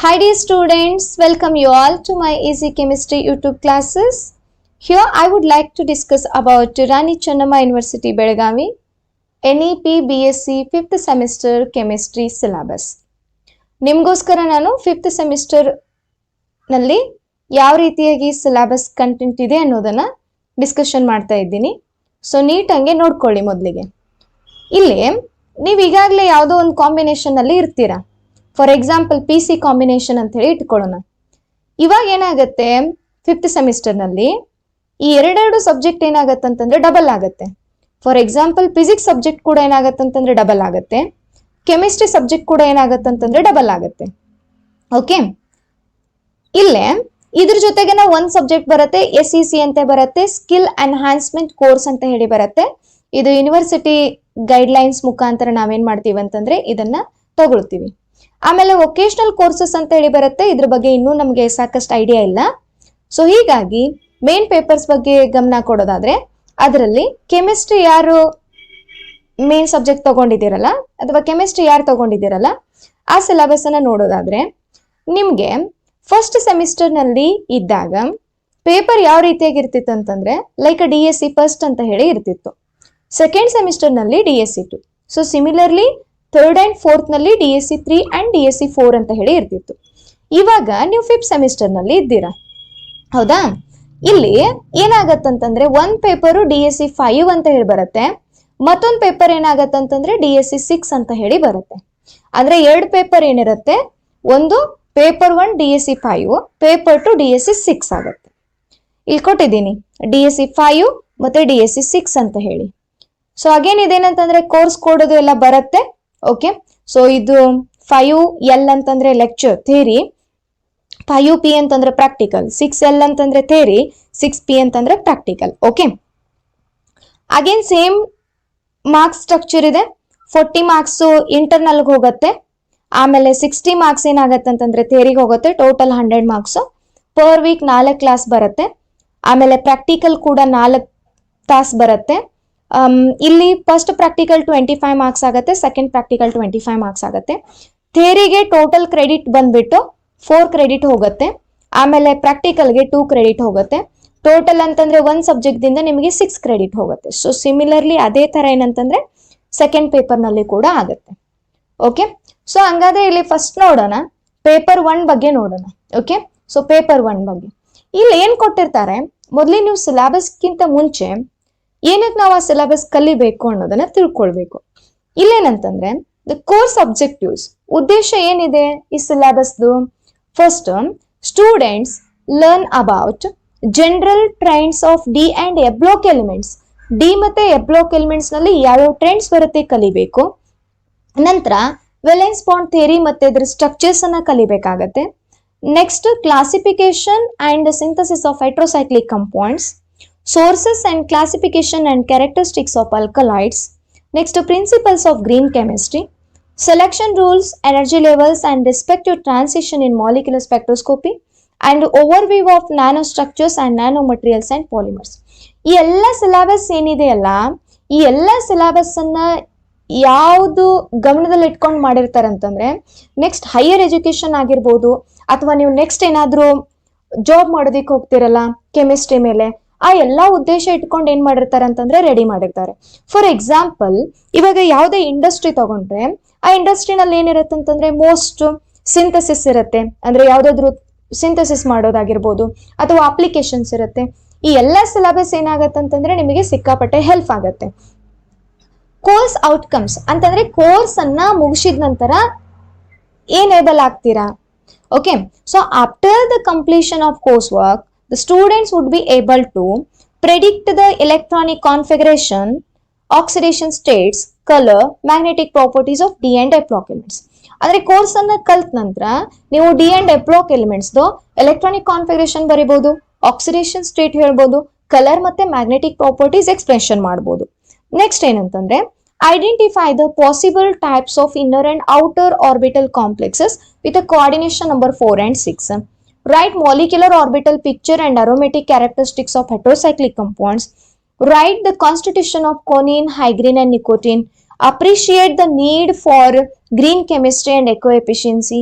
Hi dear students, welcome you all to my Easy Chemistry YouTube classes. Here I would like to discuss about Rani Channamma University Belagavi NEP BSc 5th semester chemistry syllabus. ನಿಮಗೋಸ್ಕರ ನಾನು 5th semester ನಲ್ಲಿ ಯಾವ ರೀತಿಯಾಗಿ syllabus content ಇದೆ ಅನ್ನೋದನ್ನ discussion ಮಾಡ್ತಾ ಇದ್ದೀನಿ. So ನೀಟಾಗಿ ನೋಡ್ಕೊಳ್ಳಿ. ಮೊದಲಿಗೆ ಇಲ್ಲಿ ನೀವು ಈಗಾಗಲೇ ಯಾವುದೋ ಒಂದು ಕಾಂಬಿನೇಷನ್ ಅಲ್ಲಿ ಇರ್ತೀರಾ. For example P C combination ಅಂತ ಹೇಳಿ ಇಟ್ಕೊಳ್ಳೋಣ. ಇವಾಗ ಏನಾಗುತ್ತೆ, 5th ಸೆಮಿಸ್ಟರ್ನಲ್ಲಿ ಈ ಎರಡೆರಡು ಸಬ್ಜೆಕ್ಟ್ ಏನಾಗತ್ತೆ ಅಂತಂದ್ರೆ ಡಬಲ್ ಆಗುತ್ತೆ. ಫಾರ್ ಎಕ್ಸಾಂಪಲ್ ಫಿಸಿಕ್ಸ್ ಸಬ್ಜೆಕ್ಟ್ ಕೂಡ ಏನಾಗತ್ತೆ ಅಂತಂದ್ರೆ ಡಬಲ್ ಆಗುತ್ತೆ, ಕೆಮಿಸ್ಟ್ರಿ ಸಬ್ಜೆಕ್ಟ್ ಕೂಡ ಏನಾಗತ್ತೆ ಅಂತಂದ್ರೆ ಡಬಲ್ ಆಗುತ್ತೆ. ಓಕೆ, ಇಲ್ಲೇ ಇದ್ರ ಜೊತೆಗೆ ನಾವು ಒಂದು ಸಬ್ಜೆಕ್ಟ್ ಬರುತ್ತೆ, SEC ಅಂತ ಬರುತ್ತೆ, ಸ್ಕಿಲ್ ಎನ್ಹಾನ್ಸ್ಮೆಂಟ್ ಕೋರ್ಸ್ ಅಂತ ಹೇಳಿ ಬರುತ್ತೆ. ಇದು ಯೂನಿವರ್ಸಿಟಿ ಗೈಡ್ಲೈನ್ಸ್ ಮುಖಾಂತರ ನಾವೇನ್ ಮಾಡ್ತೀವಿ ಅಂತಂದ್ರೆ ಇದನ್ನ ತಗೊಳ್ತೀವಿ. ಆಮೇಲೆ ವೊಕೇಶನಲ್ ಕೋರ್ಸಸ್ ಅಂತ ಹೇಳಿ ಬರುತ್ತೆ. ಇದ್ರ ಬಗ್ಗೆ ಇನ್ನೂ ನಮಗೆ ಸಾಕಷ್ಟು ಐಡಿಯಾ ಇಲ್ಲ. ಸೊ ಹೀಗಾಗಿ ಮೇನ್ ಪೇಪರ್ಸ್ ಬಗ್ಗೆ ಗಮನ ಕೊಡೋದಾದ್ರೆ ಅದರಲ್ಲಿ ಕೆಮಿಸ್ಟ್ರಿ ಯಾರು ಮೇನ್ ಸಬ್ಜೆಕ್ಟ್ ತಗೊಂಡಿದ್ದೀರಲ್ಲ ಅಥವಾ ಕೆಮಿಸ್ಟ್ರಿ ಯಾರು ತಗೊಂಡಿದ್ದೀರಲ್ಲ ಆ ಸಿಲೆಬಸ್ ಅನ್ನ ನೋಡೋದಾದ್ರೆ ನಿಮ್ಗೆ ಫಸ್ಟ್ ಸೆಮಿಸ್ಟರ್ ನಲ್ಲಿ ಇದ್ದಾಗ ಪೇಪರ್ ಯಾವ ರೀತಿಯಾಗಿ ಇರ್ತಿತ್ತು ಅಂತಂದ್ರೆ ಲೈಕ್ DSC ಫಸ್ಟ್ ಅಂತ ಹೇಳಿ ಇರ್ತಿತ್ತು. ಸೆಕೆಂಡ್ ಸೆಮಿಸ್ಟರ್ ನಲ್ಲಿ DSC 2. So similarly third and fourth ನಲ್ಲಿ DSC 3 ಅಂಡ್ DSC 4 ಅಂತ ಹೇಳಿ ಇರ್ತಿತ್ತು. ಇವಾಗ ನೀವು 5th ಸೆಮಿಸ್ಟರ್ ನಲ್ಲಿ ಇದ್ದೀರಾ, ಹೌದಾ? ಇಲ್ಲಿ ಏನಾಗತ್ತಂತಂದ್ರೆ ಒಂದ್ ಪೇಪರು DSC 5 ಅಂತ ಹೇಳಿ ಬರುತ್ತೆ, ಮತ್ತೊಂದು ಪೇಪರ್ ಏನಾಗತ್ತಂತಂದ್ರೆ DSC 6 ಅಂತ ಹೇಳಿ ಬರುತ್ತೆ. ಅಂದ್ರೆ ಎರಡು ಪೇಪರ್ ಏನಿರುತ್ತೆ, ಒಂದು ಪೇಪರ್ 1 DSC 5, ಪೇಪರ್ 2 DSC 6 ಆಗುತ್ತೆ. ಇಲ್ಲಿ ಕೊಟ್ಟಿದ್ದೀನಿ DSC 5 ಮತ್ತೆ DSC 6 ಅಂತ ಹೇಳಿ. ಸೊ ಅಗೇನ್ ಇದೇನಂತಂದ್ರೆ ಕೋರ್ಸ್ ಕೊಡೋದು ಎಲ್ಲ ಬರುತ್ತೆ. ಓಕೆ, ಸೊ ಇದು 5L ಅಂತಂದ್ರೆ ಲೆಕ್ಚರ್ ಥಿಯರಿ, 5P ಅಂತಂದ್ರೆ ಪ್ರಾಕ್ಟಿಕಲ್, 6L ಅಂತಂದ್ರೆ ಥಿಯರಿ, 6P ಅಂತಂದ್ರೆ practical. Okay, again same marks structure ಇದೆ. 40 ಮಾರ್ಕ್ಸ್ ಇಂಟರ್ನಲ್ ಹೋಗುತ್ತೆ, ಆಮೇಲೆ 60 ಮಾರ್ಕ್ಸ್ ಏನಾಗತ್ತೆ ಅಂತಂದ್ರೆ ಥಿಯರಿಗೆ ಹೋಗುತ್ತೆ. Total 100 marks. Per week 4 class ಬರುತ್ತೆ. ಆಮೇಲೆ ಪ್ರಾಕ್ಟಿಕಲ್ ಕೂಡ 4 ತಾಸು ಬರುತ್ತೆ. ಇಲ್ಲಿ ಫಸ್ಟ್ ಪ್ರಾಕ್ಟಿಕಲ್ 25 ಮಾರ್ಕ್ಸ್ ಆಗುತ್ತೆ, ಸೆಕೆಂಡ್ ಪ್ರಾಕ್ಟಿಕಲ್ 25 ಮಾರ್ಕ್ಸ್ ಆಗುತ್ತೆ. ಥಿಯರಿಗೆ ಟೋಟಲ್ ಕ್ರೆಡಿಟ್ ಬಂದ್ಬಿಟ್ಟು 4 ಕ್ರೆಡಿಟ್ ಹೋಗುತ್ತೆ, ಆಮೇಲೆ ಪ್ರಾಕ್ಟಿಕಲ್ಗೆ 2 ಕ್ರೆಡಿಟ್ ಹೋಗುತ್ತೆ. ಟೋಟಲ್ ಅಂತಂದ್ರೆ ಒಂದು ಸಬ್ಜೆಕ್ಟ್ ದಿಂದ ನಿಮಗೆ 6 ಕ್ರೆಡಿಟ್ ಹೋಗುತ್ತೆ. ಸೊ ಸಿಮಿಲರ್ಲಿ ಅದೇ ತರ ಏನಂತಂದ್ರೆ ಸೆಕೆಂಡ್ ಪೇಪರ್ ನಲ್ಲಿ ಕೂಡ ಆಗುತ್ತೆ. ಓಕೆ, ಸೊ ಹಂಗಾದ್ರೆ ಇಲ್ಲಿ ಫಸ್ಟ್ ನೋಡೋಣ ಪೇಪರ್ 1 ಬಗ್ಗೆ ನೋಡೋಣ. ಓಕೆ, ಸೊ ಪೇಪರ್ 1 ಬಗ್ಗೆ ಇಲ್ಲಿ ಏನ್ ಕೊಟ್ಟಿರ್ತಾರೆ, ಮೊದಲೇ ನೀವು ಸಿಲೆಬಸ್ಗಿಂತ ಮುಂಚೆ ಏನಕ್ಕೆ ನಾವು ಆ ಸಿಲೆಬಸ್ ಕಲಿಬೇಕು ಅನ್ನೋದನ್ನ ತಿಳ್ಕೊಳ್ಬೇಕು. ಇಲ್ಲೇನಂತಂದ್ರೆ ದ ಕೋರ್ಸ್ ಅಬ್ಜೆಕ್ಟಿವ್ಸ್, ಉದ್ದೇಶ ಏನಿದೆ ಈ ಸಿಲೆಬಸ್ದು. First, students learn about general trends of D and F block elements. D ಮತ್ತೆ ಎ ಬ್ಲಾಕ್ ಎಲಿಮೆಂಟ್ಸ್ ನಲ್ಲಿ ಯಾವ್ಯಾವ ಟ್ರೆಂಡ್ಸ್ ಬರುತ್ತೆ ಕಲಿಬೇಕು. ನಂತರ ವೇಲೆನ್ಸ್ ಬಾಂಡ್ ಥಿಯರಿ ಮತ್ತೆ ಇದ್ರ ಸ್ಟ್ರಕ್ಚರ್ಸ್ ಅನ್ನ ಕಲಿಬೇಕಾಗತ್ತೆ. Next, classification and synthesis of heterocyclic compounds, sources and classification and characteristics of alkalides. Next, principles of green chemistry, selection rules, energy levels and respective transition in molecular spectroscopy, and overview of nanostructures and nanomaterials and polymers. ಈ ಎಲ್ಲ syllabus ಏನಿದೆಯಲ್ಲ, ಈ ಎಲ್ಲ syllabus ಅನ್ನ ಯಾವುದು ಗಮನದಲ್ಲಿ ಇಟ್ಕೊಂಡು ಮಾಡಿರ್ತಾರೆ ಅಂತಂದ್ರೆ ನೆಕ್ಸ್ಟ್ ಹೈಯರ್ ಎಜುಕೇಶನ್ ಆಗಿರ್ಬೋದು, ಅಥವಾ ನೀವು ನೆಕ್ಸ್ಟ್ ಏನಾದ್ರೂ ಜಾಬ್ ಮಾಡೋದಿಕ್ ಹೋಗ್ತಿರಲ್ಲ ಕೆಮಿಸ್ಟ್ರಿ ಮೇಲೆ, ಆ ಎಲ್ಲಾ ಉದ್ದೇಶ ಇಟ್ಕೊಂಡು ಏನ್ ಮಾಡಿರ್ತಾರೆ ಅಂತಂದ್ರೆ ರೆಡಿ ಮಾಡಿರ್ತಾರೆ. ಫಾರ್ ಎಕ್ಸಾಂಪಲ್ ಇವಾಗ ಯಾವುದೇ ಇಂಡಸ್ಟ್ರಿ ತಗೊಂಡ್ರೆ ಆ ಇಂಡಸ್ಟ್ರಿನಲ್ಲಿ ಏನಿರುತ್ತೆ ಅಂತಂದ್ರೆ ಮೋಸ್ಟ್ ಸಿಂಥಸಿಸ್ ಇರುತ್ತೆ, ಅಂದ್ರೆ ಯಾವ್ದಾದ್ರು ಸಿಂಥಸಿಸ್ ಮಾಡೋದಾಗಿರ್ಬೋದು ಅಥವಾ ಅಪ್ಲಿಕೇಶನ್ಸ್ ಇರುತ್ತೆ. ಈ ಎಲ್ಲಾ ಸಿಲೆಬಸ್ ಏನಾಗತ್ತೆ ಅಂತಂದ್ರೆ ನಿಮಗೆ ಸಿಕ್ಕಾಪಟ್ಟೆ ಹೆಲ್ಪ್ ಆಗತ್ತೆ. ಕೋರ್ಸ್ ಔಟ್ಕಮ್ಸ್ ಅಂತಂದ್ರೆ ಕೋರ್ಸ್ ಅನ್ನ ಮುಗಿಸಿದ ನಂತರ ಏನ್ ಏಬಲ್ ಆಗ್ತೀರಾ. Okay, so after the completion of course work the students would be able to predict the electronic configuration, oxidation states, color, magnetic properties of D and F block elements. ಅಂದ್ರೆ course ಅನ್ನ ಕಲ್ತ ನಂತರ ನೀವು D and F block elements electronic configuration ಬರೀಬಹುದು, oxidation state ಹೇಳ್ಬೋದು, colour ಮತ್ತೆ magnetic properties expression ಮಾಡಬಹುದು. Next ಏನಂತಂದ್ರೆ identify the possible types of inner and outer orbital complexes with coordination number 4 and 6. Write molecular orbital picture and aromatic characteristics of heterocyclic compounds. Write the constitution of conine, hygrine and nicotine. Appreciate the need for green chemistry and eco-efficiency.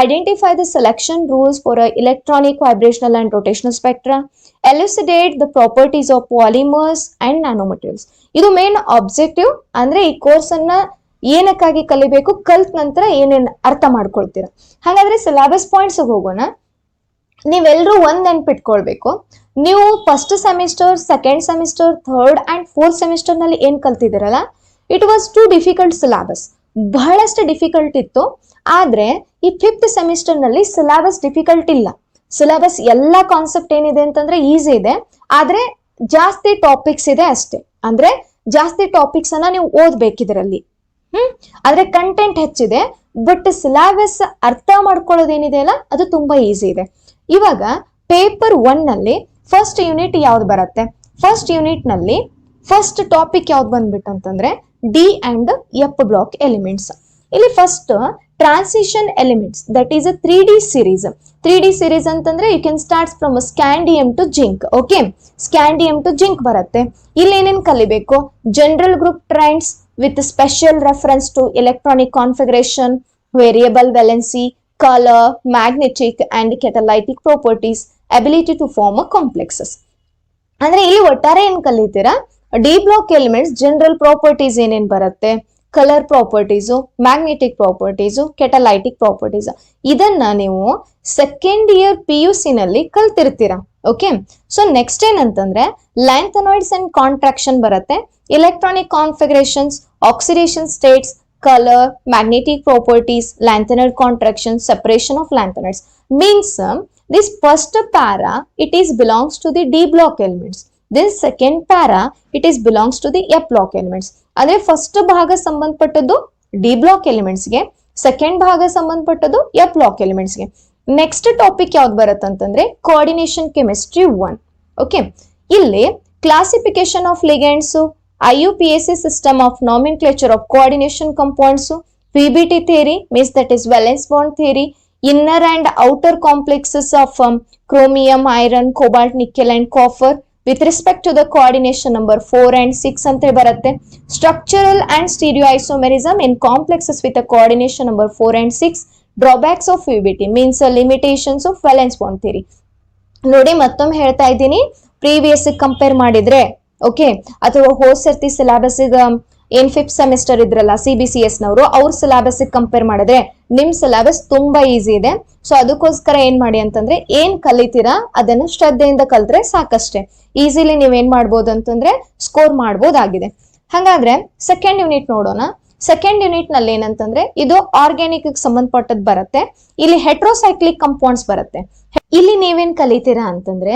identify the selection rules for a electronic vibrational and rotational spectra, elucidate the properties of polymers and nanomaterials. ಇದು main objective. ಅಂದ್ರೆ ಈ course ಅನ್ನ ಏನಕ್ಕಾಗಿ ಕಲಿಬೇಕು, ಕಲ್ತ್ ನಂತರ ಏನೇನ್ ಅರ್ಥ ಮಾಡ್ಕೊಳ್ತೀರಾ. ಹಾಗಾದ್ರೆ ಸಿಲೆಬಸ್ ಪಾಯಿಂಟ್ಸ್ ಹೋಗೋಣ. ನೀವೆಲ್ಲರೂ ಒಂದ್ ನೆನ್ಪಿಟ್ಕೊಳ್ಬೇಕು, ನೀವು first semester, second semester, third and fourth semester ನಲ್ಲಿ ಏನ್ ಕಲ್ತಿದ್ದೀರಲ್ಲ, it was too difficult syllabus, ಬಹಳಷ್ಟು ಡಿಫಿಕಲ್ಟ್ ಇತ್ತು. ಆದ್ರೆ ಈ ಫಿಫ್ತ್ ಸೆಮಿಸ್ಟರ್ ನಲ್ಲಿ ಸಿಲೆಬಸ್ ಡಿಫಿಕಲ್ಟ್ ಇಲ್ಲ. ಸಿಲೆಬಸ್ ಎಲ್ಲ ಕಾನ್ಸೆಪ್ಟ್ ಏನಿದೆ ಅಂತಂದ್ರೆ ಈಸಿ ಇದೆ, ಆದ್ರೆ ಜಾಸ್ತಿ ಟಾಪಿಕ್ಸ್ ಇದೆ ಅಷ್ಟೇ. ಅಂದ್ರೆ ಜಾಸ್ತಿ ಟಾಪಿಕ್ಸ್ ಅನ್ನ ನೀವು ಓದ್ಬೇಕಿದ್ರಲ್ಲಿ. ಆದ್ರೆ ಕಂಟೆಂಟ್ ಹೆಚ್ಚಿದೆ, ಬಟ್ ಸಿಲೆಬಸ್ ಅರ್ಥ ಮಾಡ್ಕೊಳ್ಳೋದೇನಿದೆ ಅಲ್ಲ ಅದು ತುಂಬಾ ಈಸಿ ಇದೆ. ಇವಾಗ ಪೇಪರ್ 1 ನಲ್ಲಿ ಫಸ್ಟ್ ಯೂನಿಟ್ ಯಾವ್ದು ಬರುತ್ತೆ? ಫಸ್ಟ್ ಯೂನಿಟ್ ನಲ್ಲಿ ಫಸ್ಟ್ ಟಾಪಿಕ್ ಯಾವ್ದು ಬಂದ್ಬಿಟ್ಟು ಅಂತಂದ್ರೆ D and F block elements. ಇಲ್ಲಿ first transition elements, that is a 3D series. 3D series ಅಂತಂದ್ರೆ you can start from scandium to zinc. Okay, scandium to zinc ಬರುತ್ತೆ. ಇಲ್ಲಿ ಏನೇನ್ ಕಲಿಬೇಕು? General group trends with special reference to electronic configuration, variable valency, color, magnetic and catalytic properties, ability to form a complexes. ಅಂದ್ರೆ ಇಲ್ಲಿ ಒಟ್ಟಾರೆ ಏನ್ ಕಲಿತೀರಾ? D block elements general properties ಏನೇನ್ ಬರುತ್ತೆ, colour properties, magnetic properties, catalytic properties, ಇದನ್ನ ನೀವು second year PUC ನಲ್ಲಿ ಕಲ್ತಿರ್ತೀರಾ. ಓಕೆ, ಸೊ ನೆಕ್ಸ್ಟ್ ಏನಂತಂದ್ರೆ ಲ್ಯಾಂಥನಾಯ್ಡ್ಸ್ ಅಂಡ್ ಕಾಂಟ್ರಾಕ್ಷನ್ ಬರುತ್ತೆ, electronic configurations, oxidation States, color, magnetic properties, lanthanoid contraction, separation of lanthanoids. Means this first para it is belongs to the D block elements. This second para it is belongs to the F block elements. ಅಂದ್ರೆ first ಭಾಗ ಸಂಬಂಧಪಟ್ಟದ್ದು D block elements ಗೆ, second ಭಾಗ ಸಂಬಂಧಪಟ್ಟದ್ದು F block elements ಗೆ. Next topic ಯಾವ್ದು ಬರುತ್ತೆ ಅಂತಂದ್ರೆ ಕೋಆರ್ಡಿನೇಷನ್ ಕೆಮಿಸ್ಟ್ರಿ 1. ಓಕೆ, ಇಲ್ಲಿ classification of ligands, IUPAC system of nomenclature of coordination compounds, PBT theory means that is valence bond theory, inner and outer complexes of chromium, iron, cobalt, nickel and copper with respect to the coordination number 4 and 6 ante baratte. Structural and stereoisomerism in complexes with a coordination number 4 and 6. Drawbacks of PBT means limitations of valence bond theory. ನೋಡಿ ಮತ್ತೊಮ್ಮೆ ಹೇಳ್ತಾ ಇದ್ದೀನಿ, previous compare ಮಾಡಿದ್ರೆ okay, ಅಥವಾ ಹೋದ್ ಸರ್ತಿ syllabus ಏನ್ fifth semester ಇದ್ರಲ್ಲ CBCS ನವರು, ಅವ್ರ ಸಿಲೆಬಸ್ ಕಂಪೇರ್ ಮಾಡಿದ್ರೆ ನಿಮ್ ಸಿಲೆಬಸ್ ತುಂಬಾ ಈಸಿ ಇದೆ. ಸೊ ಅದಕ್ಕೋಸ್ಕರ ಏನ್ ಮಾಡಿ ಅಂತಂದ್ರೆ ಏನ್ ಕಲಿತೀರಾ ಅದನ್ನ ಶ್ರದ್ಧೆಯಿಂದ ಕಲ್ತ್ರೆ ಸಾಕಷ್ಟೇ, ಈಸಿಲಿ ನೀವೇನ್ ಮಾಡ್ಬೋದು ಅಂತಂದ್ರೆ ಸ್ಕೋರ್ ಮಾಡ್ಬೋದಾಗಿದೆ. ಹಾಗಾದ್ರೆ ಸೆಕೆಂಡ್ ಯೂನಿಟ್ ನೋಡೋಣ. ಸೆಕೆಂಡ್ ಯೂನಿಟ್ ನಲ್ಲಿ ಏನಂತಂದ್ರೆ ಇದು ಆರ್ಗ್ಯಾನಿಕ್ ಸಂಬಂಧಪಟ್ಟದ್ ಬರುತ್ತೆ. ಇಲ್ಲಿ ಹೆಟ್ರೋಸೈಕ್ಲಿಕ್ ಕಂಪೌಂಡ್ಸ್ ಬರುತ್ತೆ. ಇಲ್ಲಿ ನೀವೇನ್ ಕಲಿತೀರಾ ಅಂತಂದ್ರೆ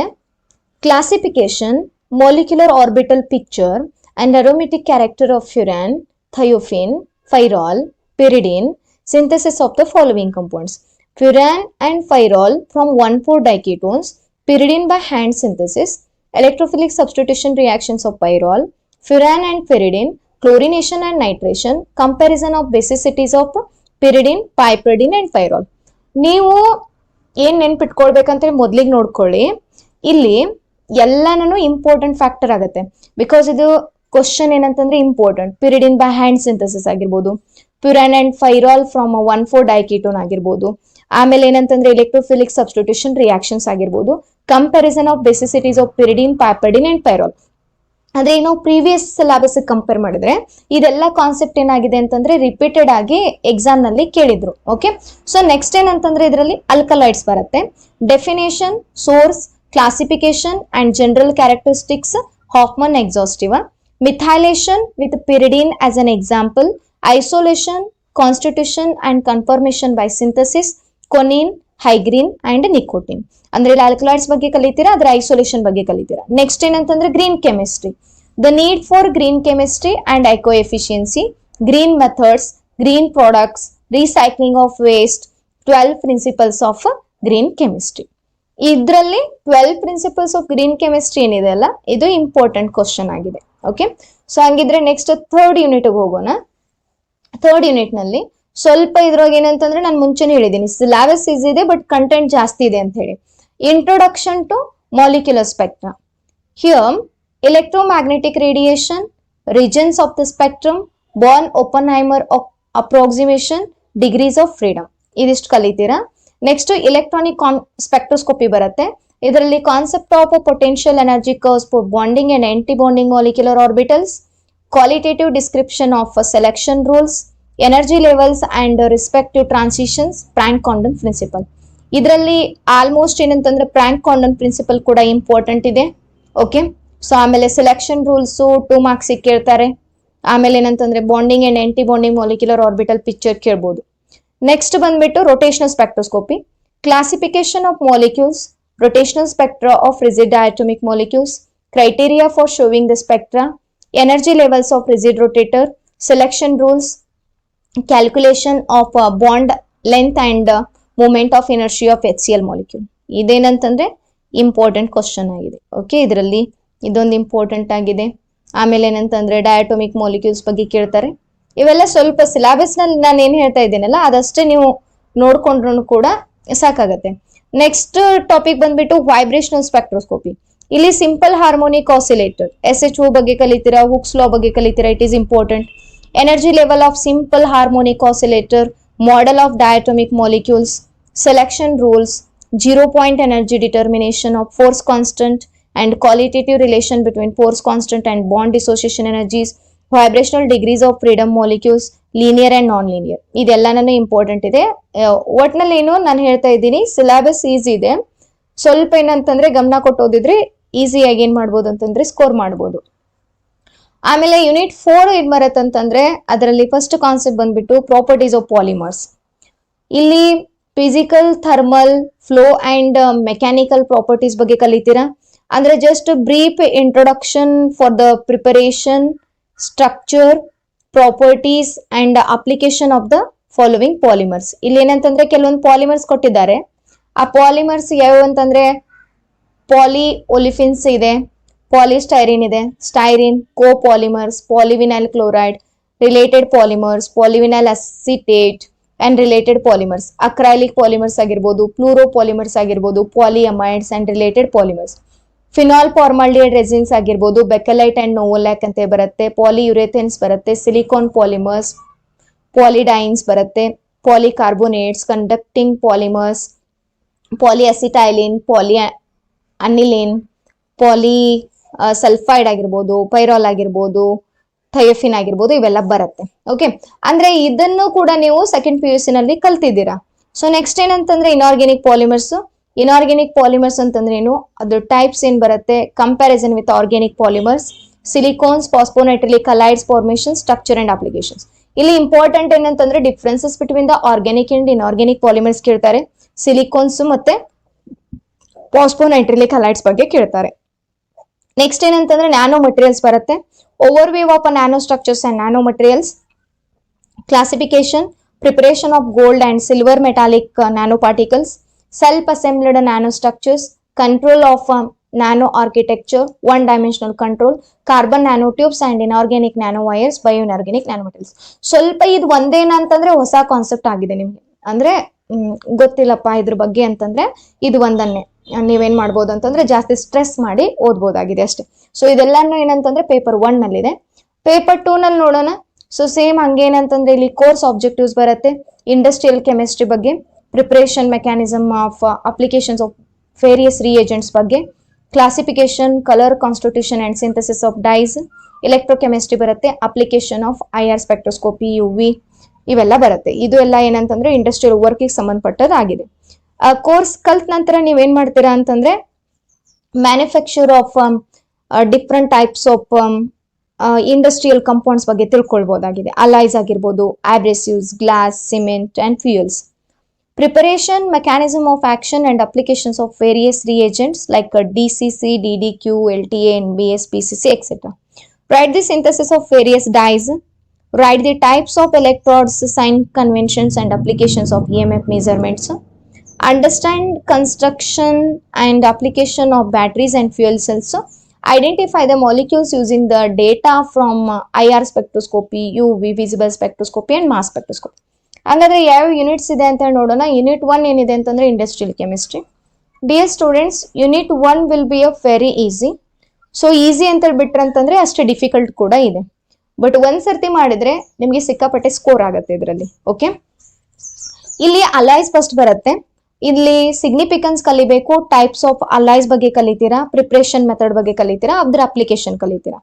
classification, molecular orbital picture and aromatic character of furan, thiophene, pyrrole, pyridine, synthesis of the following compounds. Furan and pyrrole from 1,4-diketones, pyridine by hand synthesis, electrophilic substitution reactions of pyrrole, furan and pyridine, chlorination and nitration, comparison of basicities of pyridine, piperidine and pyrrole. ನೀವು ಏನ್ ನೆನ್ಪಿಟ್ಕೊಳ್ಬೇಕಂತ ಮೊದ್ಲಿಗೆ ನೋಡ್ಕೊಳ್ಳಿ. ಇಲ್ಲಿ ಎಲ್ಲಾನು important factor ಆಗುತ್ತೆ, because ಇದು question ಏನಂತಂದ್ರೆ important. ಪಿರಿಡಿನ್ by hand synthesis ಆಗಿರ್ಬೋದು, ಪ್ಯುರಾನ್ ಅಂಡ್ ಪೈರಾಲ್ ಫ್ರಮ್ 1,4-ಡೈಕೀಟೋನ್ ಆಗಿರ್ಬೋದು, ಆಮೇಲೆ ಏನಂತಂದ್ರೆ ಎಲೆಕ್ಟ್ರೋಫಿಲಿಕ್ ಸಬ್ಸ್ಟಿಟ್ಯೂಷನ್ ರಿಯಾಕ್ಷನ್ಸ್ ಆಗಿರ್ಬೋದು, ಕಂಪ್ಯಾರಿಸನ್ ಆಫ್ ಬೇಸಿಸಿಟೀಸ್ ಆಫ್ ಪಿರಿಡಿನ್, ಪ್ಯಾಪರಿಡಿನ್ ಅಂಡ್ ಪೈರಾಲ್. ಅಂದ್ರೆ ನಾವು ಪ್ರೀವಿಯಸ್ ಸಿಲೆಬಸ್ ಕಂಪೇರ್ ಮಾಡಿದ್ರೆ ಇದೆಲ್ಲ ಕಾನ್ಸೆಪ್ಟ್ ಏನಾಗಿದೆ ಅಂತಂದ್ರೆ ರಿಪೀಟೆಡ್ ಆಗಿ ಎಕ್ಸಾಮ್ ನಲ್ಲಿ ಕೇಳಿದ್ರು. ಓಕೆ, ಸೊ ನೆಕ್ಸ್ಟ್ ಏನಂತಂದ್ರೆ ಇದರಲ್ಲಿ ಅಲ್ಕಲೈಡ್ಸ್ ಬರುತ್ತೆ. Definition, source, classification and general characteristics, Hoffman exhaustive. Methylation with pyridine as an example, isolation, constitution and conformation by synthesis, conine, hygrine and nicotine. ಅಂದ್ರೆ ಇಲ್ಲಿ ಆಲ್ಕಲಾಯ್ಡ್ಸ್ ಬಗ್ಗೆ ಕಲಿತೀರಾ, ಅದರ ಐಸೋಲೇಷನ್ ಬಗ್ಗೆ ಕಲಿತೀರಾ. ನೆಕ್ಸ್ಟ್ ಏನಂತಂದ್ರೆ green chemistry, the need for green chemistry and eco efficiency, green methods, green products, recycling of waste, 12 principles of green chemistry. ಇದರಲ್ಲಿ 12 principles of green chemistry ಏನಿದೆ ಅಲ್ಲ, ಇದು ಇಂಪಾರ್ಟೆಂಟ್ ಕ್ವಶನ್ ಆಗಿದೆ. ಓಕೆ, ಸೊ ಹಂಗಿದ್ರೆ ನೆಕ್ಸ್ಟ್ ಥರ್ಡ್ ಯೂನಿಟ್ ಹೋಗೋಣ. Third unit ನಲ್ಲಿ ಸ್ವಲ್ಪ ಇದ್ರೊಳಗೆ ಏನಂತಂದ್ರೆ ನಾನು ಮುಂಚೆನೆ ಹೇಳಿದ್ದೀನಿ, ಸಿಲೆಬಸ್ ಈಸಿ ಇದೆ ಬಟ್ ಕಂಟೆಂಟ್ ಜಾಸ್ತಿ ಇದೆ ಅಂತ ಹೇಳಿ. Introduction to molecular spectra, here electromagnetic radiation, regions of the spectrum, Born Oppenheimer approximation, degrees of freedom. ಇದಿಷ್ಟು ಕಲಿತೀರಾ. ನೆಕ್ಸ್ಟ್ ಇಲೆಕ್ಟ್ರಾನಿಕ್ ಸ್ಪೆಕ್ಟ್ರೋಸ್ಕೋಪಿ ಬರುತ್ತೆ. ಇದರಲ್ಲಿ concept of potential energy curves for bonding and aunty bonding molecular orbitals, qualitative description of selection rules, energy levels and respective transitions, Planck Condon principle. ಇದರಲ್ಲಿ almost ಏನಂತಂದ್ರೆ Planck Condon principle ಕೂಡ important ಇದೆ. Okay, so ಆಮೇಲೆ selection rules 2 marks ಕೇಳ್ತಾರೆ. ಆಮೇಲೆ ಏನಂತಂದ್ರೆ bonding and aunty bonding molecular orbital picture ಕೇಳ್ಬೋದು. Next ಬಂದ್ಬಿಟ್ಟು rotational spectroscopy, classification of molecules, rotational spectra of rigid diatomic molecules, criteria for showing the spectra, energy levels of rigid rotator, selection rules, calculation of bond length and moment of inertia of HCl molecule. ಇದೇನಂತಂದ್ರೆ important question ಆಗಿದೆ. Okay, ಇದರಲ್ಲಿ ಇದೊಂದು important ಆಗಿದೆ. ಆಮೇಲೆ ಏನಂತಂದ್ರೆ ಡಯಾಟೋಮಿಕ್ molecules ಬಗ್ಗೆ ಕೇಳ್ತಾರೆ. ಇವೆಲ್ಲ ಸ್ವಲ್ಪ ಸಿಲೆಬಸ್ ನಲ್ಲಿ ನಾನು ಏನ್ ಹೇಳ್ತಾ ಇದ್ದೀನಲ್ಲ ಅದಷ್ಟೇ ನೀವು ನೋಡ್ಕೊಂಡ್ರು ಕೂಡ ಸಾಕಾಗತ್ತೆ. ನೆಕ್ಸ್ಟ್ ಟಾಪಿಕ್ ಬಂದ್ಬಿಟ್ಟು ವೈಬ್ರೇಷನಲ್ ಸ್ಪೆಕ್ಟ್ರೋಸ್ಕೋಪಿ. ಇಲ್ಲಿ ಸಿಂಪಲ್ ಹಾರ್ಮೋನಿಕ್ ಆಸಿಲೇಟರ್ SHO ಬಗ್ಗೆ ಕಲಿತೀರಾ, ಹುಕ್ಸ್ ಲಾ ಬಗ್ಗೆ ಕಲಿತೀರಾ. It is important. Energy level of simple harmonic oscillator, model of diatomic molecules, selection rules, 0 point energy determination of force constant and qualitative relation between force constant and bond dissociation energies, vibrational degrees of freedom molecules, linear and non-linear. ಇದೆಲ್ಲನೂ important ಇದೆ. ಒಟ್ನಲ್ಲಿ ಏನು ನಾನು ಹೇಳ್ತಾ ಇದ್ದೀನಿ, syllabus easy ಇದೆ. ಸ್ವಲ್ಪ ಏನಂತಂದ್ರೆ ಗಮನ ಕೊಟ್ಟು ಓದಿದ್ರೆ ಈಸಿಯಾಗಿ ಏನ್ ಮಾಡ್ಬೋದು ಅಂತಂದ್ರೆ ಸ್ಕೋರ್ ಮಾಡ್ಬೋದು. ಆಮೇಲೆ ಯೂನಿಟ್ 4 ಏನ್ ಬರತ್ತಂತಂದ್ರೆ ಅದರಲ್ಲಿ ಫಸ್ಟ್ ಕಾನ್ಸೆಪ್ಟ್ ಬಂದ್ಬಿಟ್ಟು ಪ್ರಾಪರ್ಟೀಸ್ ಆಫ್ ಪಾಲಿಮರ್ಸ್. ಇಲ್ಲಿ physical, thermal, flow and mechanical properties ಬಗ್ಗೆ ಕಲಿತೀರಾ. ಅಂದ್ರೆ just brief introduction for the preparation, structure, properties and application of the following polymers. ಇಲ್ಲಿ ಏನಂತಂದ್ರೆ ಕೆಲವೊಂದು ಪಾಲಿಮರ್ಸ್ ಕೊಟ್ಟಿದ್ದಾರೆ. ಆ ಪಾಲಿಮರ್ಸ್ ಯಾವ ಅಂತಂದ್ರೆ ಪಾಲಿ ಒಲಿಫಿನ್ಸ್ ಇದೆ, ಪಾಲಿಸ್ಟೈರಿನ್ ಇದೆ, styrene, copolymers, polyvinyl chloride, related polymers, polyvinyl acetate and related polymers, acrylic polymers ಆಗಿರ್ಬೋದು, ಫ್ಲೂರೋ ಪಾಲಿಮರ್ಸ್ ಆಗಿರ್ಬೋದು, polyamides and related polymers, phenol formaldehyde resins ಆಗಿರ್ಬೋದು, ಬೆಕಲೈಟ್ ಅಂಡ್ ನೋವೋಲ್ಯಾಕ್ ಅಂತ ಬರುತ್ತೆ, ಪಾಲಿಯುರೇಥೇನ್ಸ್ ಬರುತ್ತೆ, ಸಿಲಿಕಾನ್ ಪಾಲಿಮರ್ಸ್, ಪಾಲಿಡೈನ್ಸ್ ಬರುತ್ತೆ, polycarbonates, conducting polymers, polyacetylene, poly aniline, poly sulphide ಆಗಿರ್ಬೋದು, pyrrole ಆಗಿರ್ಬೋದು, ಥಯೋಫಿನ್ ಆಗಿರ್ಬೋದು, ಇವೆಲ್ಲ ಬರುತ್ತೆ. ಓಕೆ, ಅಂದ್ರೆ ಇದನ್ನು ಕೂಡ ನೀವು ಸೆಕೆಂಡ್ PUC ನಲ್ಲಿ ಕಲ್ತಿದ್ದೀರಾ. ಸೊ ನೆಕ್ಸ್ಟ್ ಏನಂತಂದ್ರೆ ಇನಾರ್ಗ್ಯಾನಿಕ್ ಪಾಲಿಮರ್ಸ್. ಇನಾರ್ಗ್ಯಾನಿಕ್ ಪಾಲಿಮರ್ಸ್ ಅಂತಂದ್ರೆ ಏನು, ಅದ್ರ ಟೈಪ್ಸ್ ಏನ್ ಬರುತ್ತೆ, comparison with organic polymers, silicones, phosphonitrilic halides formation, structure and applications. ಇಲ್ಲಿ ಇಂಪಾರ್ಟೆಂಟ್ ಏನಂತಂದ್ರೆ differences between the organic and inorganic polymers ಕೇಳ್ತಾರೆ. ಸಿಲಿಕಾನ್ಸ್ ಮತ್ತೆ ಫಾಸ್ಫೋನೈಟ್ರಿಲಿಕ್ ಹಲೈಡ್ಸ್ ಬಗ್ಗೆ ಕೇಳ್ತಾರೆ. ನೆಕ್ಸ್ಟ್ ಏನಂತಂದ್ರೆ ನ್ಯಾನೋ ಮಟೀರಿಯಲ್ಸ್ ಬರುತ್ತೆ. Overview of nano structures and nano materials, classification, preparation of gold and silver metallic nano particles, self assembled nanostructures, control of nano architecture, one dimensional control, carbon nanotubes and inorganic nanowires, bioinorganic nanomaterials. ಸ್ವಲ್ಪ ಇದು ಒಂದೇನಂತಂದ್ರೆ ಹೊಸ concept ಆಗಿದೆ ನಿಮ್ಗೆ, ಅಂದ್ರೆ ಗೊತ್ತಿಲ್ಲಪ್ಪ ಇದ್ರ ಬಗ್ಗೆ ಅಂತಂದ್ರೆ ಇದು ಒಂದನ್ನೇ ನೀವೇನ್ ಮಾಡ್ಬೋದು ಅಂತಂದ್ರೆ ಜಾಸ್ತಿ ಸ್ಟ್ರೆಸ್ ಮಾಡಿ ಓದ್ಬೋದಾಗಿದೆ ಅಷ್ಟೇ. ಸೊ ಇದೆಲ್ಲಾನು ಏನಂತಂದ್ರೆ ಪೇಪರ್ 1 ನಲ್ಲಿದೆ. ಪೇಪರ್ 2 ನಲ್ಲಿ ನೋಡೋಣ. ಸೊ ಸೇಮ್ ಹಂಗೇನಂತಂದ್ರೆ ಇಲ್ಲಿ ಕೋರ್ಸ್ ಆಬ್ಜೆಕ್ಟಿವ್ಸ್ ಬರುತ್ತೆ. ಇಂಡಸ್ಟ್ರಿಯಲ್ ಕೆಮಿಸ್ಟ್ರಿ ಬಗ್ಗೆ, preparation mechanism of applications of various reagents ಬಗ್ಗೆ, classification, colour constitution and synthesis of dyes, electrochemistry ಬರುತ್ತೆ, application of IR spectroscopy, UV ಇವೆಲ್ಲ ಬರುತ್ತೆ. ಇದು ಎಲ್ಲ ಏನಂತಂದ್ರೆ ಇಂಡಸ್ಟ್ರಿಯಲ್ ವರ್ಕಿಗೆ ಸಂಬಂಧಪಟ್ಟದಾಗಿದೆ. ಕೋರ್ಸ್ ಕಲ್ತ ನಂತರ ನೀವೇನ್ ಮಾಡ್ತೀರಾ ಅಂತಂದ್ರೆ manufacture of different types of industrial compounds ಬಗ್ಗೆ ತಿಳ್ಕೊಳ್ಬಹುದಾಗಿದೆ. ಅಲೈಸ್ ಆಗಿರ್ಬೋದು, abrasives, glass, cement and fuels. Preparation, mechanism of action and applications of various reagents like DCC, DDQ, LTA, NBS, PCC, etc. Write the synthesis of various dyes. Write the types of electrodes, sign conventions and applications of EMF measurements. Understand construction and application of batteries and fuel cells. Identify the molecules using the data from IR spectroscopy, UV, visible spectroscopy and mass spectroscopy. ಹಂಗಾದ್ರೆ ಯಾವ units ಇದೆ ಅಂತ ನೋಡೋಣ. Unit 1 ಏನಿದೆ ಅಂತಂದ್ರೆ industrial chemistry. Dear students, unit 1 will be a very easy. So easy ಅಂತ ಬಿಟ್ರಂತಂದ್ರೆ ಅಷ್ಟೇ difficult ಕೂಡ ಇದೆ. ಬಟ್ ಒಂದ್ಸರ್ತಿ ಮಾಡಿದ್ರೆ ನಿಮ್ಗೆ ಸಿಕ್ಕಾಪಟ್ಟೆ ಸ್ಕೋರ್ ಆಗುತ್ತೆ ಇದರಲ್ಲಿ. ಓಕೆ, ಇಲ್ಲಿ ಅಲೈಸ್ ಫಸ್ಟ್ ಬರುತ್ತೆ. ಇಲ್ಲಿ ಸಿಗ್ನಿಫಿಕೆನ್ಸ್ ಕಲಿಬೇಕು, ಟೈಪ್ಸ್ ಆಫ್ ಅಲೈಸ್ ಬಗ್ಗೆ ಕಲಿತೀರಾ, ಪ್ರಿಪರೇಷನ್ ಮೆಥಡ್ ಬಗ್ಗೆ ಕಲಿತೀರಾ, ಅದ್ರ ಅಪ್ಲಿಕೇಶನ್ ಕಲಿತೀರಾ.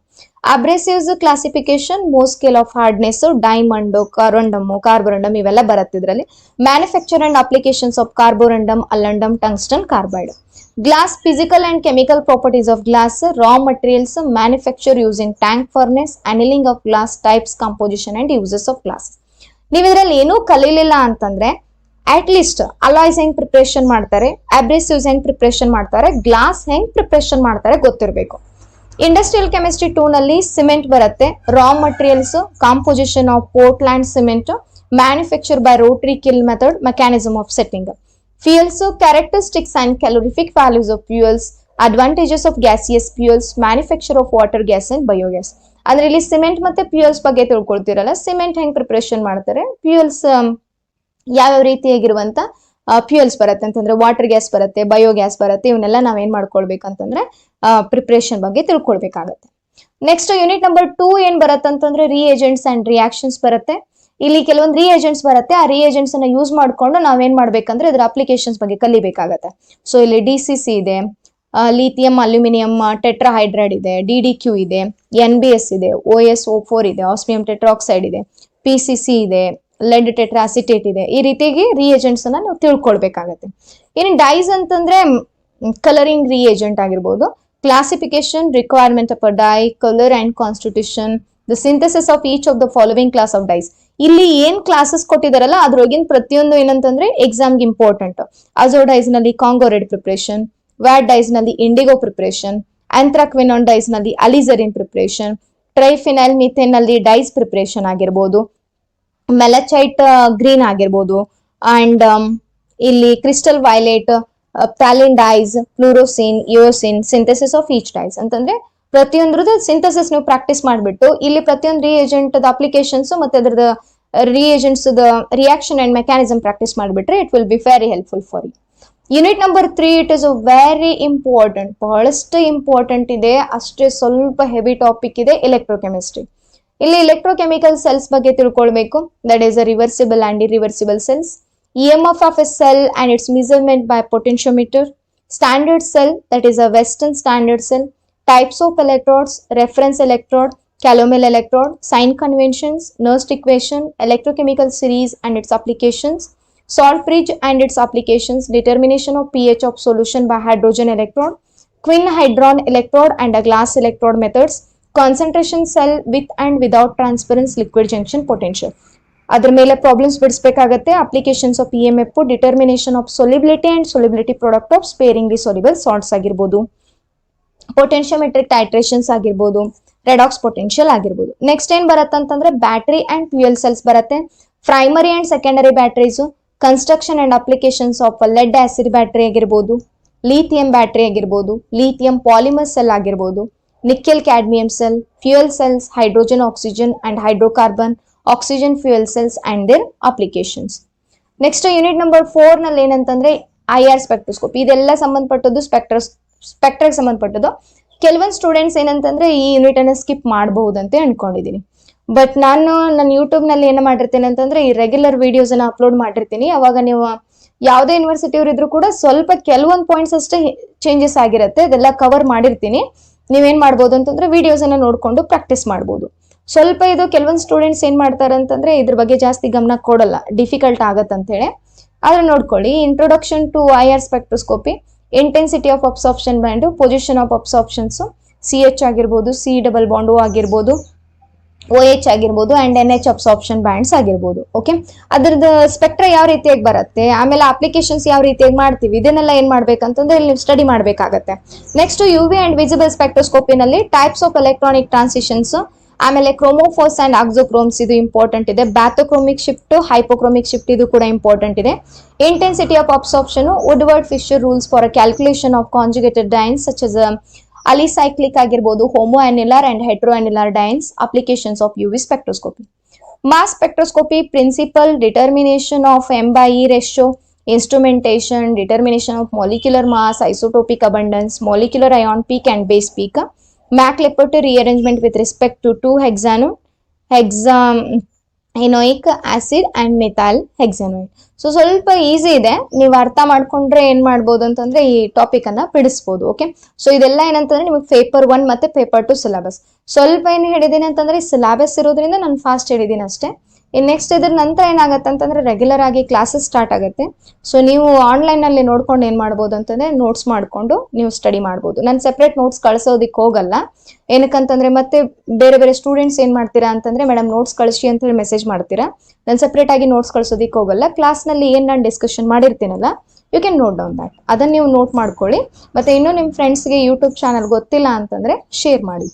Abrasives classification, most scale of hardness, diamond, carborundum ಇವೆಲ್ಲ ಬರುತ್ತೆ ಇದರಲ್ಲಿ. Manufacture and applications of carborundum, alundum, tungsten, carbide. Glass, physical and chemical properties of glass, raw materials, manufacture using tank furnace, annealing of glass, types, composition and uses of glass. ನೀವು ಇದರಲ್ಲಿ ಏನೂ ಕಲೀಲಿಲ್ಲ ಅಂತಂದ್ರೆ at least alloys ಹೆಂಗ್ preparation ಮಾಡ್ತಾರೆ, ಅಬ್ರೆಸಿವ್ಸ್ ಹೆಂಗ್ preparation ಮಾಡ್ತಾರೆ, glass ಹೆಂಗ್ preparation ಮಾಡ್ತಾರೆ ಗೊತ್ತಿರಬೇಕು. ಇಂಡಸ್ಟ್ರಿಯಲ್ ಕೆಮಿಸ್ಟ್ರಿ 2 ನಲ್ಲಿ ಸಿಮೆಂಟ್ ಬರುತ್ತೆ, ರಾ materials, composition of Portland cement, manufacture by Rotary kill method, mechanism of setting. Fuels, characteristics and calorific values of fuels, advantages of gaseous fuels, manufacture of water gas and biogas. ಅಂದ್ರೆ ಇಲ್ಲಿ cement ಮತ್ತೆ fuels ಬಗ್ಗೆ ತಿಳ್ಕೊಳ್ತಿರಲ್ಲ, cement ಹೆಂಗ್ preparation ಮಾಡ್ತಾರೆ, fuels ಯಾವ್ಯಾವ ರೀತಿಯಾಗಿರುವಂತ fuels ಬರುತ್ತೆ ಅಂತಂದ್ರೆ water gas ಬರುತ್ತೆ, ಬಯೋಗ್ಯಾಸ್ ಬರುತ್ತೆ, ಇವನ್ನೆಲ್ಲ ನಾವೇನ್ ಮಾಡ್ಕೊಳ್ಬೇಕಂತಂದ್ರೆ ಪ್ರಿಪರೇಷನ್ ಬಗ್ಗೆ ತಿಳ್ಕೊಳ್ಬೇಕಾಗತ್ತೆ. ನೆಕ್ಸ್ಟ್ ಯೂನಿಟ್ ನಂಬರ್ 2 ಏನ್ ಬರುತ್ತೆ ಅಂತಂದ್ರೆ ರಿಏಜೆಂಟ್ಸ್ ಅಂಡ್ ರಿಯಾಕ್ಷನ್ಸ್ ಬರುತ್ತೆ. ಇಲ್ಲಿ ಕೆಲವೊಂದು ರಿಏಜೆಂಟ್ಸ್ ಬರುತ್ತೆ, ಆ ರಿಏಜೆಂಟ್ಸ್ ಅನ್ನ ಯೂಸ್ ಮಾಡ್ಕೊಂಡು ನಾವೇನ್ ಮಾಡ್ಬೇಕಂದ್ರೆ ಇದರ ಅಪ್ಲಿಕೇಶನ್ಸ್ ಬಗ್ಗೆ ಕಲಿಬೇಕಾಗತ್ತೆ. ಸೊ ಇಲ್ಲಿ DCC ಇದೆ, ಲಿಥಿಯಂ ಅಲ್ಯೂಮಿನಿಯಂ ಟೆಟ್ರಾಹೈಡ್ರೈಡ್ ಇದೆ, DDQ ಇದೆ, NBS ಇದೆ, OSO4 ಇದೆ, ಆಸ್ಮಿಯಂ ಟೆಟ್ರಾಕ್ಸೈಡ್ ಇದೆ, PCC ಇದೆ, ಲೆಡ್ ಟೆಟ್ರಾಸಿಟೇಟ್ ಇದೆ. ಈ ರೀತಿಯಾಗಿ ರಿಏಜೆಂಟ್ಸ್ ಅನ್ನ ನೀವು ತಿಳ್ಕೊಳ್ಬೇಕಾಗತ್ತೆ. ಇನ್ನು ಡೈಸ್ ಅಂತಂದ್ರೆ ಕಲರಿಂಗ್ ರಿಏಜೆಂಟ್ ಆಗಿರ್ಬೋದು. Classification, requirement of a dye, colour and constitution, the synthesis of each of the following class of dyes. ಇಲ್ಲಿ ಏನ್ ಕ್ಲಾಸಸ್ ಕೊಟ್ಟಿದಾರಲ್ಲ ಅದ್ರೊಳಗಿನ ಪ್ರತಿಯೊಂದು ಏನಂತಂದ್ರೆ ಎಕ್ಸಾಮ್ಗೆ ಇಂಪಾರ್ಟೆಂಟ್. ಅಜೋಡೈಸ್ ನಲ್ಲಿ Congo red preparation, vat dyes ನಲ್ಲಿ ಇಂಡಿಗೋ ಪ್ರಿಪರೇಷನ್, ಆಂಥ್ರಾಕ್ವಿನಾನ್ ಡೈಸ್ ನಲ್ಲಿ alizarin preparation, triphenyl methane ನಲ್ಲಿ dyes preparation ಆಗಿರ್ಬೋದು, ಮೆಲಚೈಟ್ ಗ್ರೀನ್ ಆಗಿರ್ಬೋದು, ಅಂಡ್ ಇಲ್ಲಿ crystal violet, phthalein dyes, fluorescein, eosin, synthesis of each dyes ಅಂತಂದ್ರೆ ಪ್ರತಿಯೊಂದ್ರದ್ದು ಸಿಂಥಸಿಸ್ ನೀವು ಪ್ರಾಕ್ಟೀಸ್ ಮಾಡಿಬಿಟ್ಟು ಇಲ್ಲಿ ಪ್ರತಿಯೊಂದು ರಿಯೇಜೆಂಟ್ ಅಪ್ಲಿಕೇಶನ್ಸ್ ಮತ್ತೆ ಅದ್ರದ್ದು reagents reaction and mechanism practice ಮಾಡಿಬಿಟ್ರೆ it will be very helpful for you. Unit number 3 it is very important, ಬಹಳಷ್ಟು ಇಂಪಾರ್ಟೆಂಟ್ ಇದೆ, ಅಷ್ಟೇ ಸ್ವಲ್ಪ ಹೆವಿ ಟಾಪಿಕ್ ಇದೆ, ಎಲೆಕ್ಟ್ರೋಕೆಮಿಸ್ಟ್ರಿ. ಇಲ್ಲಿ ಎಲೆಕ್ಟ್ರೋಕೆಮಿಕಲ್ ಸೆಲ್ಸ್ ಬಗ್ಗೆ ತಿಳ್ಕೊಳ್ಬೇಕು. That is a reversible and irreversible cells. EMF of a cell and its measurement by potentiometer. Standard cell, that is a Western standard cell. Types of electrodes, reference electrode, calomel electrode, sign conventions, Nernst equation, electrochemical series and its applications, salt bridge and its applications, determination of pH of solution by hydrogen electrode, Quinn hydron electrode and a glass electrode methods, concentration cell with and without transparent liquid junction potential. ಅದ್ರ ಮೇಲೆ problems ಬಿಡಿಸಬೇಕಾಗತ್ತೆ. Applications of EMF, determination of solubility and solubility product of sparingly soluble salts ಆಗಿರ್ಬೋದು, potentiometric titrations ಆಗಿರ್ಬೋದು, redox potential ಆಗಿರ್ಬೋದು. Next ಏನ್ ಬರುತ್ತೆ ಅಂತಂದ್ರೆ battery and fuel cells ಬರುತ್ತೆ. Primary and secondary batteries, construction and applications of lead acid battery ಆಗಿರ್ಬೋದು, lithium battery ಆಗಿರ್ಬೋದು, lithium polymer cell ಆಗಿರ್ಬೋದು, nickel cadmium cell, fuel cells, hydrogen oxygen and hydrocarbon, oxygen fuel cells and their applications. Next unit number 4 ನಲ್ಲಿ ಏನಂತಂದ್ರೆ IR spectroscopy. ಇದೆಲ್ಲ ಸಂಬಂಧಪಟ್ಟದ್ದು ಸ್ಪೆಕ್ಟ್ರಗೆ ಸಂಬಂಧಪಟ್ಟದ್ದು. ಕೆಲವೊಂದು students ಏನಂತಂದ್ರೆ ಈ ಯೂನಿಟ್ ಅನ್ನ ಸ್ಕಿಪ್ ಮಾಡಬಹುದಂತೆ ಅನ್ಕೊಂಡಿದೀನಿ. ಬಟ್ ನಾನು ನನ್ನ ಯೂಟ್ಯೂಬ್ ನಲ್ಲಿ ಏನ ಮಾಡಿರ್ತೇನೆ ಅಂತಂದ್ರೆ ಈ ರೆಗ್ಯುಲರ್ ವಿಡಿಯೋಸ್ ಅನ್ನ ಅಪ್ಲೋಡ್ ಮಾಡಿರ್ತೀನಿ. ಅವಾಗ ನೀವು ಯಾವುದೇ ಯೂನಿವರ್ಸಿಟಿ ಅವ್ರು ಇದ್ರು ಕೂಡ ಸ್ವಲ್ಪ ಕೆಲವೊಂದು ಪಾಯಿಂಟ್ಸ್ ಅಷ್ಟೇ ಚೇಂಜಸ್ ಆಗಿರುತ್ತೆ, ಅದೆಲ್ಲ ಕವರ್ ಮಾಡಿರ್ತೀನಿ. ನೀವೇನ್ ಮಾಡ್ಬೋದು ಅಂತಂದ್ರೆ ವಿಡಿಯೋಸ್ ಅನ್ನ ನೋಡ್ಕೊಂಡು ಪ್ರಾಕ್ಟೀಸ್ ಮಾಡ್ಬೋದು. ಸ್ವಲ್ಪ ಇದು ಕೆಲವೊಂದು ಸ್ಟೂಡೆಂಟ್ಸ್ ಏನ್ ಮಾಡ್ತಾರೆ ಅಂತಂದ್ರೆ ಇದ್ರ ಬಗ್ಗೆ ಜಾಸ್ತಿ ಗಮನ ಕೊಡಲ್ಲ, ಡಿಫಿಕಲ್ಟ್ ಆಗತ್ತೆ ಅಂತ ಹೇಳಿ. ಆದ್ರೆ ನೋಡ್ಕೊಳ್ಳಿ, introduction to IR spectroscopy, intensity of absorption band, position of absorptions, CH ಆಗಿರ್ಬೋದು, C ಡಬಲ್ ಬಾಂಡ್ O ಆಗಿರ್ಬೋದು, OH ಆಗಿರ್ಬೋದು ಅಂಡ್ NH ಅಬ್ಸಾರ್ಪ್ಷನ್ ಬ್ಯಾಂಡ್ಸ್ ಆಗಿರ್ಬೋದು. ಓಕೆ, ಅದ್ರದ್ದು ಸ್ಪೆಕ್ಟ್ರಾ ಯಾವ ರೀತಿಯಾಗಿ ಬರುತ್ತೆ, ಆಮೇಲೆ ಅಪ್ಲಿಕೇಶನ್ಸ್ ಯಾವ ರೀತಿಯಾಗಿ ಮಾಡ್ತೀವಿ, ಇದನ್ನೆಲ್ಲ ಏನ್ ಮಾಡ್ಬೇಕಂತಂದ್ರೆ ಇಲ್ಲಿ ಸ್ಟಡಿ ಮಾಡ್ಬೇಕಾಗತ್ತೆ. ನೆಕ್ಸ್ಟ್ UV ಅಂಡ್ ವಿಸಿಬಲ್ ಸ್ಪೆಕ್ಟ್ರೋಸ್ಕೋಪಿನಲ್ಲಿ ಟೈಪ್ಸ್ ಆಫ್ ಎಲೆಕ್ಟ್ರಾನಿಕ್ ಟ್ರಾನ್ಸಿಷನ್ಸ್, ಆಮೇಲೆ ಕ್ರೋಮೋಫೋರ್ಸ್ ಅಂಡ್ ಆಕ್ಸೋಕ್ರೋಮ್ಸ್ ಇದು ಇಂಪಾರ್ಟೆಂಟ್ ಇದೆ. ಬ್ಯಾಥೋಕ್ರೋಮಿಕ್ ಶಿಫ್ಟ್, ಹೈಪೋಕ್ರೋಮಿಕ್ ಶಿಫ್ಟ್ ಇದು ಕೂಡ ಇಂಪಾರ್ಟೆಂಟ್ ಇದೆ. Intensity of absorption, Woodward Fisher rules for calculation of conjugated dienes such as alicyclic ಆಗಿರ್ಬೋದು, homo annular and hetero annular dienes, applications of UV spectroscopy. Mass spectroscopy, principle, determination of M/E ratio, instrumentation, determination of molecular mass, isotopic abundance, molecular ion peak and base peak, MAC-Lipperty rearrangement with respect to 2 hexanone, enoic acid and methyl hexanide. So ಸ್ವಲ್ಪ easy ಇದೆ, ನೀವು ಅರ್ಥ ಮಾಡ್ಕೊಂಡ್ರೆ ಏನ್ ಮಾಡ್ಬೋದು ಅಂತಂದ್ರೆ ಈ topic ಅನ್ನ ಬಿಡಿಸ್ಬೋದು. ಓಕೆ, ಸೊ ಇದೆಲ್ಲ ಏನಂತಂದ್ರೆ ನಿಮಗೆ ಪೇಪರ್ 1 ಮತ್ತೆ ಪೇಪರ್ 2 ಸಿಲೆಬಸ್. ಸ್ವಲ್ಪ ಏನು ಹೇಳಿದೀನಿ ಅಂತಂದ್ರೆ ಸಿಲೆಬಸ್ ಇರೋದ್ರಿಂದ ನಾನು ಫಾಸ್ಟ್ ಹೇಳಿದೀನಿ ಅಷ್ಟೇ. ಇನ್ ನೆಕ್ಸ್ಟ್ ಇದ್ರ ನಂತರ ಏನಾಗುತ್ತೆ ಅಂತಂದ್ರೆ ರೆಗ್ಯುಲರ್ ಆಗಿ ಕ್ಲಾಸಸ್ ಸ್ಟಾರ್ಟ್ ಆಗುತ್ತೆ. ಸೊ ನೀವು ಆನ್ಲೈನ್ ಅಲ್ಲಿ ನೋಡ್ಕೊಂಡು ಏನ್ ಮಾಡ್ಬೋದು ಅಂತಂದ್ರೆ ನೋಟ್ಸ್ ಮಾಡ್ಕೊಂಡು ನೀವು ಸ್ಟಡಿ ಮಾಡ್ಬೋದು. ನಾನು ಸೆಪರೇಟ್ ನೋಟ್ಸ್ ಕಳ್ಸೋದಿಕ್ ಹೋಗಲ್ಲ. ಏನಕ್ಕಂತಂದ್ರೆ ಮತ್ತೆ ಬೇರೆ ಬೇರೆ ಸ್ಟೂಡೆಂಟ್ಸ್ ಏನ್ ಮಾಡ್ತೀರಾ ಅಂತಂದ್ರೆ ಮೇಡಮ್ ನೋಟ್ಸ್ ಕಳಿಸಿ ಅಂತ ಹೇಳಿ ಮೆಸೇಜ್ ಮಾಡ್ತೀರಾ. ನಾನು ಸೆಪರೇಟ್ ಆಗಿ ನೋಟ್ಸ್ ಕಳ್ಸೋದಿಕ್ ಹೋಗಲ್ಲ. ಕ್ಲಾಸ್ ನಲ್ಲಿ ಏನ್ ನಾನು ಡಿಸ್ಕಷನ್ ಮಾಡಿರ್ತೀನಲ್ಲ, you can note down that. ಅದನ್ನ ನೀವು ನೋಟ್ ಮಾಡ್ಕೊಳ್ಳಿ. ಮತ್ತೆ ಇನ್ನೂ ನಿಮ್ಮ ಫ್ರೆಂಡ್ಸ್ಗೆ ಯೂಟ್ಯೂಬ್ ಚಾನಲ್ ಗೊತ್ತಿಲ್ಲ ಅಂತಂದ್ರೆ ಶೇರ್ ಮಾಡಿ.